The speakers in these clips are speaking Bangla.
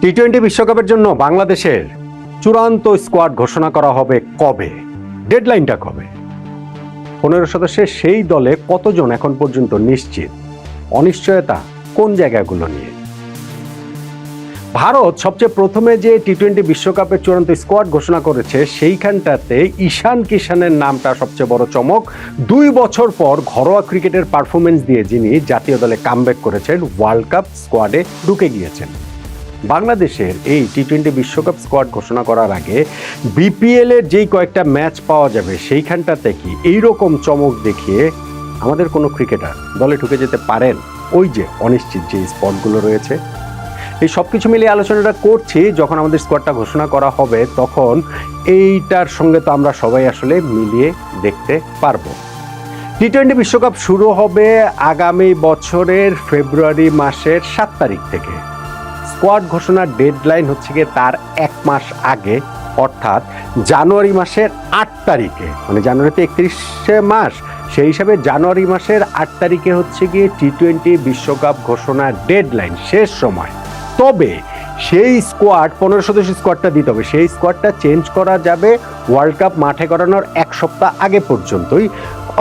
টি-20 বিশ্বকাপের জন্য বাংলাদেশের চূড়ান্ত স্কোয়াড ঘোষণা করা হবে কবে? ডেডলাইনটা কবে? 15 সদস্যের সেই দলে কতজন এখন পর্যন্ত নিশ্চিত? অনিশ্চয়তা কোন জায়গাগুলো নিয়ে? ভারত সবচেয়ে প্রথমে যে টি-20 বিশ্বকাপের চূড়ান্ত স্কোয়াড ঘোষণা করেছে সেইখানটাতে ঈশান কিষানের নামটা সবচেয়ে বড় চমক। 2 বছর পর ঘরোয়া ক্রিকেটের পারফরমেন্স দিয়ে যিনি জাতীয় দলে কামব্যাক করেছেন, ওয়ার্ল্ড কাপ স্কোয়াডে ঢুকে গিয়েছেন। বাংলাদেশের এই টি-20 বিশ্বকাপ স্কোয়াড ঘোষণা করার আগে বিপিএল এর যেই কয়েকটা ম্যাচ পাওয়া যাবে সেইখানটাতে কি এইরকম চমক দেখিয়ে আমাদের কোনো ক্রিকেটার দলে ঢুকে যেতে পারেন? ওই যে অনিশ্চিত যে স্পটগুলো রয়েছে, এই সব কিছু মিলিয়ে আলোচনাটা করছি। যখন আমাদের স্কোয়াডটা ঘোষণা করা হবে তখন এইটার সঙ্গে তো আমরা সবাই আসলে মিলিয়ে দেখতে পারবো। টি-20 বিশ্বকাপ শুরু হবে আগামী বছরের ফেব্রুয়ারি মাসের 7 তারিখ থেকে। স্কোয়াড ঘোষণার ডেডলাইন হচ্ছে গিয়ে তার 1 মাস আগে, অর্থাৎ জানুয়ারি মাসের 8 তারিখে। মানে জানুয়ারিতে 31শে মাস, সেই হিসাবে জানুয়ারি মাসের 8 তারিখে হচ্ছে গিয়ে টি-20 বিশ্বকাপ ঘোষণার ডেডলাইন, শেষ সময়। তবে সেই স্কোয়াড 15 সদস্য স্কোয়াডটা দিতে হবে, সেই স্কোয়াডটা চেঞ্জ করা যাবে ওয়ার্ল্ড কাপ মাঠে করানোর 1 সপ্তাহ আগে পর্যন্তই।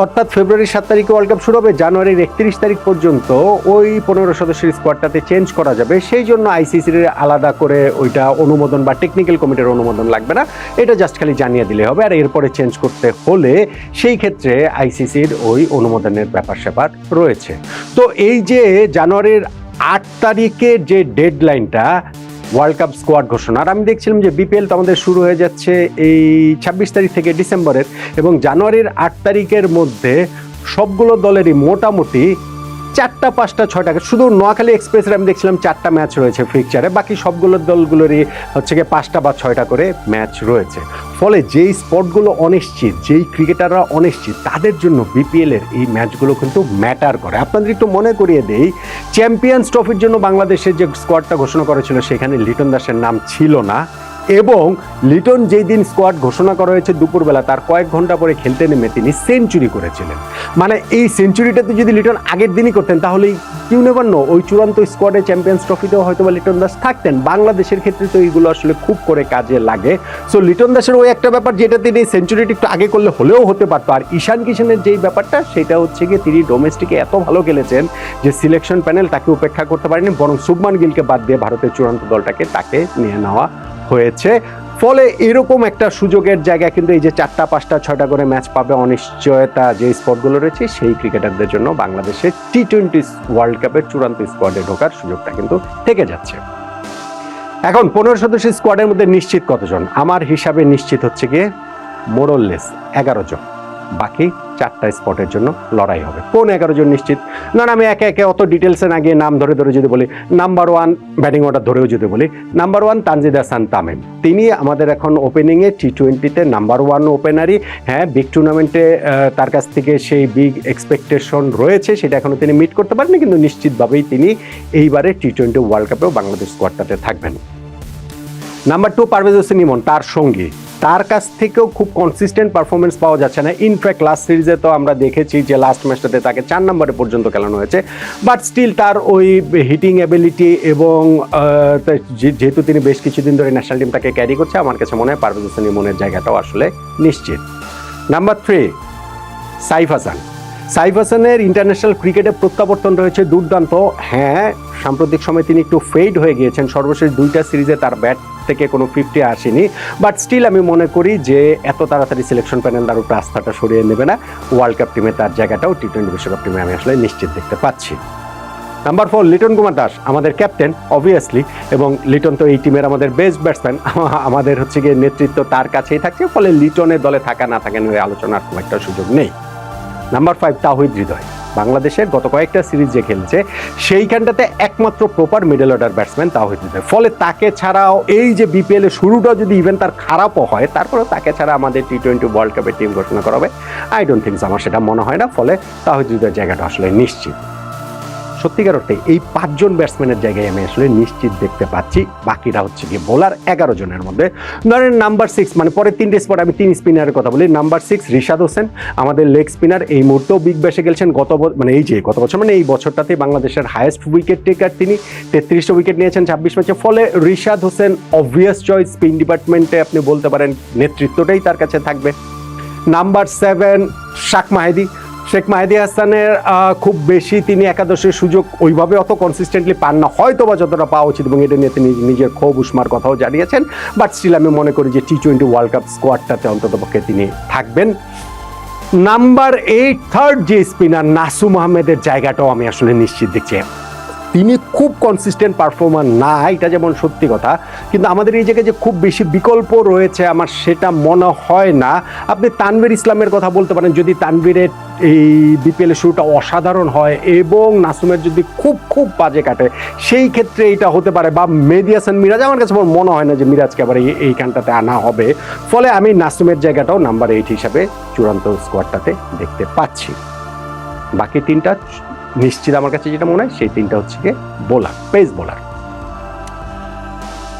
অর্থাৎ ফেব্রুয়ারির 7 তারিখে ওয়ার্ল্ড কাপ শুরু হবে, জানুয়ারির 31 তারিখ পর্যন্ত ওই 15 সদস্যের স্কোয়াডটাতে চেঞ্জ করা যাবে। সেই জন্য আইসিসির আলাদা করে ওইটা অনুমোদন বা টেকনিক্যাল কমিটির অনুমোদন লাগবে না, এটা জাস্ট খালি জানিয়ে দিলে হবে। আর এরপরে চেঞ্জ করতে হলে সেই ক্ষেত্রে আইসিসির ওই অনুমোদনের ব্যাপার স্যাপার রয়েছে। তো এই যে জানুয়ারির 8 তারিখের যে ডেডলাইনটা ওয়ার্ল্ড কাপ স্কোয়াড ঘোষণার, আমি দেখছিলাম যে বিপিএল তো আমাদের শুরু হয়ে যাচ্ছে এই 26 তারিখ থেকে ডিসেম্বরের, এবং জানুয়ারির 8 তারিখের মধ্যে সবগুলো দলেরই মোটামুটি 4টা 5টা 6টা, শুধু নোয়াখালী এক্সপ্রেসের আমি দেখছিলাম 4টা ম্যাচ রয়েছে ফিকচারে, বাকি সবগুলো দলগুলোরই হচ্ছে গিয়ে 5টা বা 6টা করে ম্যাচ রয়েছে। ফলে যেই স্পটগুলো অনিশ্চিত, যেই ক্রিকেটাররা অনিশ্চিত, তাদের জন্য বিপিএলের এই ম্যাচগুলো কিন্তু ম্যাটার করে। আপনাদের একটু মনে করিয়ে দেই, চ্যাম্পিয়ন্স ট্রফির জন্য বাংলাদেশের যে স্কোয়াডটা ঘোষণা করেছিল সেখানে লিটন দাসের নাম ছিল না, এবং লিটন যেই দিন স্কোয়াড ঘোষণা করা হয়েছে দুপুরবেলা, তার কয়েক ঘন্টা পরে খেলতে নেমে তিনি সেঞ্চুরি করেছিলেন। মানে এই সেঞ্চুরিটাতে যদি লিটন আগের দিনই করতেন তাহলে কিউ নেভার নো, ওই চূড়ান্ত স্কোয়াডে চ্যাম্পিয়ন্স ট্রফিতেও হয়তো বা লিটন দাস থাকতেন। বাংলাদেশের ক্ষেত্রে তো এইগুলো আসলে খুব করে কাজে লাগে। সো লিটন দাসের ওই একটা ব্যাপার যেটা তিনি সেঞ্চুরিটা একটু আগে করলে হলেও হতে পারতো। আর ঈশান কিষানের যেই ব্যাপারটা সেটা হচ্ছে গিয়ে তিনি ডোমেস্টিকে এত ভালো খেলেছেন যে সিলেকশন প্যানেল তাকে উপেক্ষা করতে পারেনি, বরং শুভমান গিলকে বাদ দিয়ে ভারতের চূড়ান্ত দলটাকে তাকে নিয়ে নেওয়া হয়েছে। ফলে এরকম একটা সুযোগের জায়গা কিন্তু এই যে 4টা 5টা 6টা করে ম্যাচ পাবে, অনিশ্চয়তা যে স্পটগুলো রয়েছে, সেই ক্রিকেটারদের জন্য বাংলাদেশের টি-20 ওয়ার্ল্ড কাপের চূড়ান্ত স্কোয়াডে ঢোকার সুযোগটা কিন্তু থেকে যাচ্ছে। এখন 15 সদস্য স্কোয়াডের মধ্যে নিশ্চিত কতজন? আমার হিসাবে নিশ্চিত হচ্ছে গিয়ে মোরললেস 11 জন। বাকি 4টা স্পটের জন্য লড়াই হবে। কোন 11 জন নিশ্চিত? না, আমি একে একে অত ডিটেলসে না গিয়ে নাম ধরে ধরে যদি বলি, নাম্বার 1 ব্যাটিং অর্ডার ধরেও যদি বলি, নাম্বার 1 তানজিদ হাসান তামিম। তিনি আমাদের এখন ওপেনিংয়ে টি-20তে নাম্বার 1 ওপেনারই। হ্যাঁ, বিগ টুর্নামেন্টে তার কাছ থেকে সেই বিগ এক্সপেকটেশন রয়েছে, সেটা এখনও তিনি মিট করতে পারেননি, কিন্তু নিশ্চিতভাবেই তিনি এইবারে টি-20 ওয়ার্ল্ড কাপেও বাংলাদেশ স্কোয়াডটাতে থাকবেন। নাম্বার 2 পারভেজ হোসেন ইমন, তার সঙ্গী। তার কাছ থেকেও খুব কনসিস্টেন্ট পারফরমেন্স পাওয়া যাচ্ছে না। ইনফ্যাক্ট লাস্ট সিরিজে তো আমরা দেখেছি যে লাস্ট ম্যাচটাতে তাকে 4 নম্বরে পর্যন্ত খেলানো হয়েছে, বাট স্টিল তার ওই হিটিং অ্যাবিলিটি এবং যেহেতু তিনি বেশ কিছুদিন ধরে ন্যাশনাল টিম তাকে ক্যারি করছে, আমার কাছে মনে হয় পারভেজ হোসেন ইমনের জায়গাটাও আসলে নিশ্চিত। নাম্বার 3 সাইফ হাসান। সাইফ হাসানের ইন্টারন্যাশনাল ক্রিকেটে প্রত্যাবর্তন রয়েছে দুর্দান্ত। হ্যাঁ, সাম্প্রতিক সময় তিনি একটু ফেড হয়ে গিয়েছেন, সর্বশেষ 2টা সিরিজে তার ব্যাট থেকে কোনো 50 আসেনি, বাট স্টিল আমি মনে করি যে এত তাড়াতাড়ি সিলেকশন প্যানেল তার উপর আস্থাটা সরিয়ে নেবে না। ওয়ার্ল্ড কাপ টিমে তার জায়গাটাও টি-20 বিশ্বকাপ টিমে আমি আসলে নিশ্চিত দেখতে পাচ্ছি। নাম্বার 4 লিটন কুমার দাস, আমাদের ক্যাপ্টেন অবভিয়াসলি, এবং লিটন তো এই টিমের আমাদের বেস্ট ব্যাটসম্যান। আমাদের হচ্ছে গিয়ে নেতৃত্ব তার কাছেই থাকছে, ফলে লিটনের দলে থাকা না থাকা নিয়ে আলোচনার খুব একটা সুযোগ নেই। নাম্বার 5 তাওহিদ হৃদয়, বাংলাদেশের গত কয়েকটা সিরিজ যে খেলছে সেইখানটাতে একমাত্র proper middle order batsman Towhid Hridoy. ফলে তাকে ছাড়াও এই যে বিপিএল এর শুরুটা যদি ইভেন তার খারাপও হয়, তারপরেও তাকে ছাড়া আমাদের টি-20 ওয়ার্ল্ড কাপের টিম ঘোষণা করা হবে, আই ডোন্ট থিঙ্ক, আমার সেটা মনে হয় না। ফলে তাওহিদ হৃদয়ের জায়গাটা আসলে নিশ্চিত। সত্যিকার অর্থে এই 5 জন ব্যাটসম্যানের জায়গায় আমি আসলে নিশ্চিত দেখতে পাচ্ছি। বাকিরা হচ্ছে কি বোলার 11 জনের মধ্যে। ধরেন নাম্বার 6, মানে পরে 3টে স্পট আমি 3 স্পিনারের কথা বলি। নাম্বার 6 রিশাদ হোসেন, আমাদের লেগ স্পিনার, এই মুহূর্তেও বিগ ব্যাশে খেলছেন। গত বছর মানে এই বছরটাতে বাংলাদেশের হাইয়েস্ট উইকেট টেকার তিনি, 33টা উইকেট নিয়েছেন 26 ম্যাচে। ফলে Rishad Hossain obvious choice, spin ডিপার্টমেন্টে আপনি বলতে পারেন নেতৃত্বটাই তার কাছে থাকবে। নাম্বার 7 শেখ মাহেদী হাসানের খুব বেশি তিনি একাদশের সুযোগ ওইভাবে অত কনসিস্টেন্টলি পান না, হয়তো বা যতটা পাওয়া উচিত, এবং এটা নিয়ে তিনি নিজের ক্ষোভ উষ্মার কথাও জানিয়েছেন। বাট স্টিল আমি মনে করি যে T20 ওয়ার্ল্ড কাপ স্কোয়াডটাতে অন্ততপক্ষে তিনি থাকবেন। নাম্বার 8 থার্ড যে স্পিনার নাসুম আহমেদের জায়গাটাও আমি আসলে নিশ্চিত দেখছি। তিনি খুব কনসিস্টেন্ট পারফর্মার না, এটা যেমন সত্যি কথা, কিন্তু আমাদের এই জায়গায় যে খুব বেশি বিকল্প রয়েছে আমার সেটা মনে হয় না। আপনি তানভীর ইসলামের কথা বলতে পারেন, যদি তানভীরের এই বিপিএলের শুরুটা অসাধারণ হয় এবং নাসুমের যদি খুব খুব বাজে কাটে, সেই ক্ষেত্রে এটা হতে পারে। বা মেহেদী হাসান মিরাজ, আমার কাছে মনে হয় না যে মিরাজকে আবার এইখানটাতে আনা হবে। ফলে আমি নাসুমের জায়গাটাও নাম্বার 8 হিসাবে চূড়ান্ত স্কোয়াডটাতে দেখতে পাচ্ছি। বাকি 3টা নিশ্চিত আমার কাছে যেটা মনে হয় সেই 3টা হচ্ছে গিয়ে bowler, pace bowler.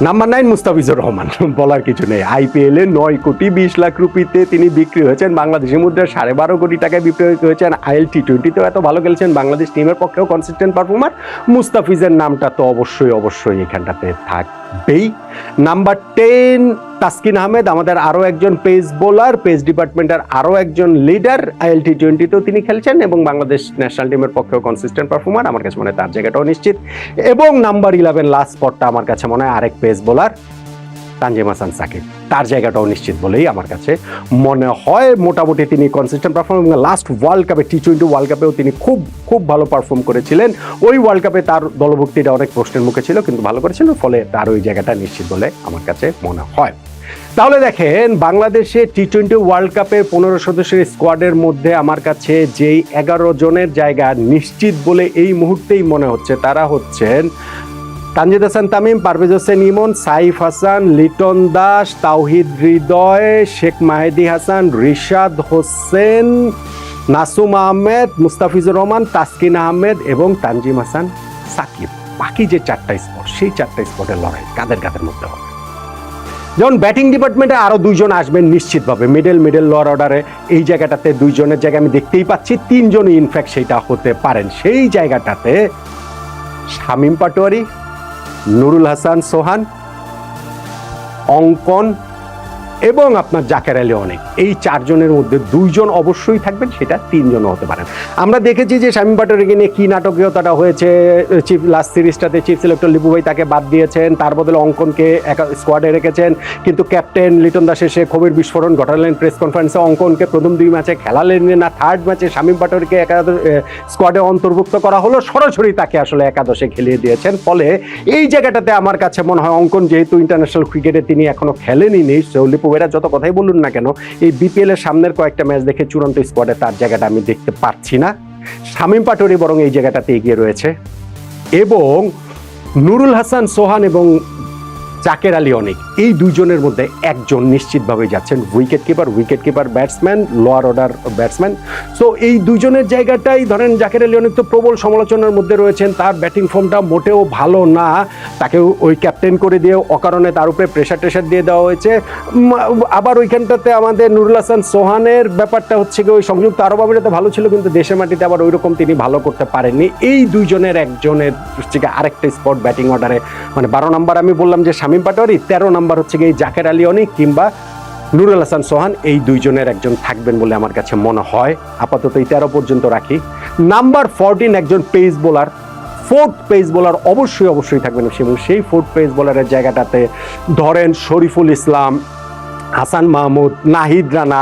Number 9 Mustafizur Rahman, বলার কিছু নেই। IPL এ 9 কোটি 20 লাখ রুপিতে তিনি বিক্রি হয়েছেন, বাংলাদেশি মুদ্রা 12.5 কোটি টাকায় বিক্রি হয়েছেন। IL T20তেও এত ভালো খেলছেন, বাংলাদেশ টিমের পক্ষেও কনসিস্টেন্ট পারফর্মার। মুস্তাফিজের নামটা তো অবশ্যই এখানটাতে থাকবেই। নাম্বার 10 তাসকিন আহমেদ, আমাদের আরও একজন পেস বোলার, পেস ডিপার্টমেন্টের আরও একজন লিডার। IL T20তেও তিনি খেলছেন এবং বাংলাদেশ ন্যাশনাল টিমের পক্ষেও কনসিস্টেন্ট পারফর্মার, আমার কাছে মনে হয় তার জায়গাটাও নিশ্চিত। এবং নাম্বার 11 লাস্ট স্পটটা আমার কাছে মনে হয় আরেক পেস বোলার তানজিম হাসান সাকিব, তার জায়গাটাও নিশ্চিত বলেই আমার কাছে মনে হয়। মোটামুটি তিনি কনসিস্টেন্ট পারফর্ম, এবং লাস্ট ওয়ার্ল্ড কাপে T20 ওয়ার্ল্ড কাপেও তিনি খুব ভালো পারফর্ম করেছিলেন। ওই ওয়ার্ল্ড কাপে তার দলভুক্তিটা অনেক প্রশ্নের মুখে ছিল, কিন্তু ভালো করেছিল, ফলে তার ওই জায়গাটা নিশ্চিত বলে আমার কাছে মনে হয়। তাহলে দেখেন, বাংলাদেশে T20 ওয়ার্ল্ড কাপের 15 সদস্যের স্কোয়াডের মধ্যে আমার কাছে যেই 11 জনের জায়গা নিশ্চিত বলে এই মুহূর্তেই মনে হচ্ছে, তারা হচ্ছেন তানজিদ হাসান তামিম, পারভেজ হোসেন ইমন, সাইফ হাসান, লিটন দাস, তাওহিদ হৃদয়, শেখ মাহেদী হাসান, রিশাদ হোসেন, নাসুম আহমেদ, মুস্তাফিজুর রহমান, তাসকিন আহমেদ এবং তানজিম হাসান সাকিব। বাকি যে 4টা স্পট, সেই 4টা স্পটের লড়াই কাদের মধ্যে হবে। যেমন ব্যাটিং ডিপার্টমেন্টে আরও 2 জন আসবেন নিশ্চিতভাবে, মিডল লোয়ার অর্ডারে এই জায়গাটাতে 2 জনের জায়গা আমি দেখতেই পাচ্ছি, 3 জনই ইনফ্যাক্ট সেইটা হতে পারেন। সেই জায়গাটাতে শামীম পাটোয়ারি, নুরুল হাসান সোহান, অঙ্কন এবং আপনার জাকের আলী অনেক, এই 4 জনের মধ্যে 2 জন অবশ্যই থাকবেন, সেটা 3 জনও হতে পারেন। আমরা দেখেছি যে শামীম পাটোয়ারিকে নিয়ে কী নাটকীয়তাটা হয়েছে। লাস্ট সিরিজটাতে চিফ সিলেক্টর লিপু ভাই তাকে বাদ দিয়েছেন, তার বদলে অঙ্কনকে স্কোয়াডে রেখেছেন, কিন্তু ক্যাপ্টেন লিটন দাস এসে ক্ষোভের বিস্ফোরণ ঘটালেন প্রেস কনফারেন্সে। অঙ্কনকে প্রথম 2 ম্যাচে খেলালেন না, থার্ড ম্যাচে শামীম পাটোয়ারিকে স্কোয়াডে অন্তর্ভুক্ত করা হলো, সরাসরি তাকে আসলে একাদশে খেলিয়ে দিয়েছেন। ফলে এই জায়গাটাতে আমার কাছে মনে হয় অঙ্কন যেহেতু ইন্টারন্যাশনাল ক্রিকেটে তিনি এখনো খেলেনই, লিপু এরা যত কথাই বলুন না কেন, এই বিপিএল এর সামনের কয়েকটা ম্যাচ দেখে চূড়ান্ত স্কোয়াডে তার জায়গাটা আমি দেখতে পাচ্ছি না। শামীম পাটোয়ারি বরং এই জায়গাটাতে এগিয়ে রয়েছে, এবং নুরুল হাসান সোহান এবং জাকের আলী অনেক, এই 2 জনের মধ্যে একজন নিশ্চিতভাবে যাচ্ছেন wicket keeper batsman, lower order batsman. So এই 2 জনের জায়গাটাই ধরেন, জাকের আলী অনেক তো প্রবল সমালোচনার মধ্যে রয়েছেন, তার ব্যাটিং ফর্মটা মোটেও ভালো না, তাকে ওই ক্যাপ্টেন করে দিয়ে অকারণে তার উপরে প্রেশার দিয়ে দেওয়া হয়েছে। আবার ওইখানটাতে আমাদের নুরুল হাসান সোহানের ব্যাপারটা হচ্ছে কি, ওই সংযুক্ত আরব আমিরাতে ভালো ছিল, কিন্তু দেশের মাটিতে আবার ওইরকম তিনি ভালো করতে পারেননি। এই 2 জনের একজনের থেকে আরেকটা স্পট ব্যাটিং অর্ডারে, মানে 12 নম্বর আমি বললাম যে শামীম পাটোয়ারি, 13 নম্বর হচ্ছে গিয়ে জাকের আলী অনেক কিংবা নুরুল হাসান সোহান, এই 2 জনের একজন থাকবেন বলে আমার কাছে মনে হয়। আপাতত এই 13 পর্যন্ত রাখি। নাম্বার 14 একজন pace bowler, 4th pace bowler অবশ্যই থাকবেন, এবং সেই 4th পেস বোলারের জায়গাটাতে ধরেন শরীফুল ইসলাম, হাসান মাহমুদ, নাহিদ রানা,